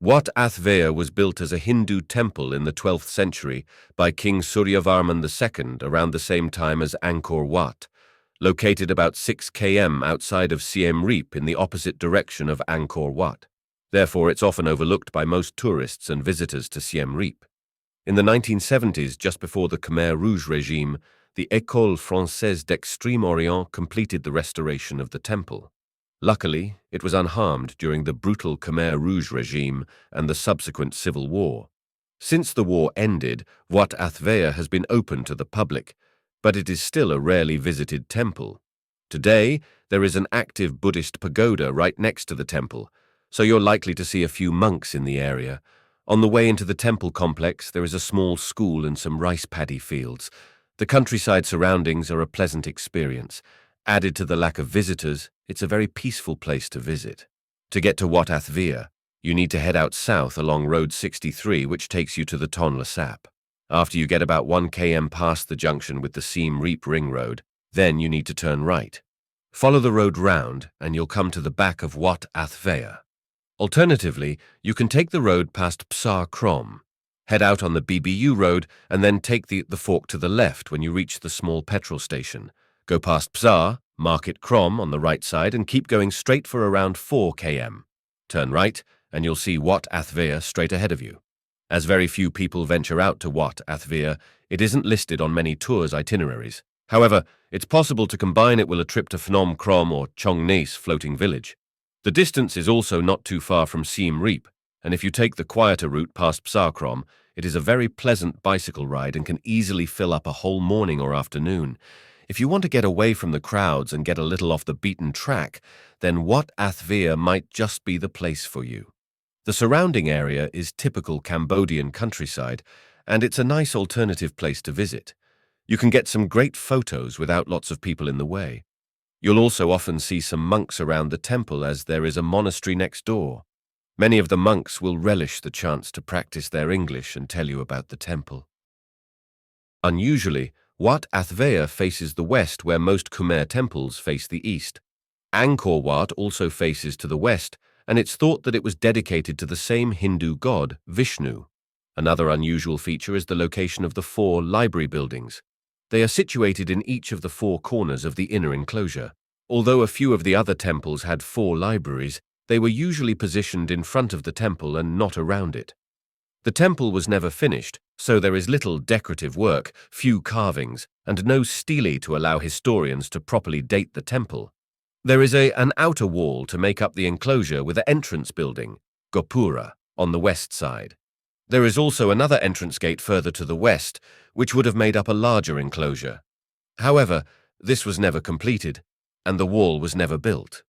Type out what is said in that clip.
Wat Athvea was built as a Hindu temple in the 12th century by King Suryavarman II around the same time as Angkor Wat, located about 6 km outside of Siem Reap in the opposite direction of Angkor Wat. Therefore, it's often overlooked by most tourists and visitors to Siem Reap. In the 1970s, just before the Khmer Rouge regime, the École Française d'Extrême Orient completed the restoration of the temple. Luckily, it was unharmed during the brutal Khmer Rouge regime and the subsequent civil war. Since the war ended, Wat Athvea has been open to the public, but it is still a rarely visited temple. Today, there is an active Buddhist pagoda right next to the temple, so you're likely to see a few monks in the area. On the way into the temple complex, there is a small school and some rice paddy fields. The countryside surroundings are a pleasant experience. Added to the lack of visitors, it's a very peaceful place to visit. To get to Wat Athvea, you need to head out south along Road 63, which takes you to the Tonle Sap. After you get about 1 km past the junction with the Siem Reap Ring Road, then you need to turn right. Follow the road round, and you'll come to the back of Wat Athvea. Alternatively, you can take the road past Psar Krom, head out on the BBU road, and then take the fork to the left when you reach the small petrol station. Go past Psar, Market Krom on the right side, and keep going straight for around 4 km. Turn right, and you'll see Wat Athvea straight ahead of you. As very few people venture out to Wat Athvea, it isn't listed on many tours itineraries. However, it's possible to combine it with a trip to Phnom Krom or Chong Nes floating village. The distance is also not too far from Siem Reap, and if you take the quieter route past Psar Krom, it is a very pleasant bicycle ride and can easily fill up a whole morning or afternoon. If you want to get away from the crowds and get a little off the beaten track, then Wat Athvea might just be the place for you. The surrounding area is typical Cambodian countryside, and it's a nice alternative place to visit. You can get some great photos without lots of people in the way. You'll also often see some monks around the temple as there is a monastery next door. Many of the monks will relish the chance to practice their English and tell you about the temple. Unusually, Wat Athvea faces the west where most Khmer temples face the east. Angkor Wat also faces to the west, and it's thought that it was dedicated to the same Hindu god, Vishnu. Another unusual feature is the location of the 4 library buildings. They are situated in each of the 4 corners of the inner enclosure. Although a few of the other temples had 4 libraries, they were usually positioned in front of the temple and not around it. The temple was never finished, so there is little decorative work, few carvings, and no stele to allow historians to properly date the temple. There is an outer wall to make up the enclosure with an entrance building, Gopura, on the west side. There is also another entrance gate further to the west, which would have made up a larger enclosure. However, this was never completed, and the wall was never built.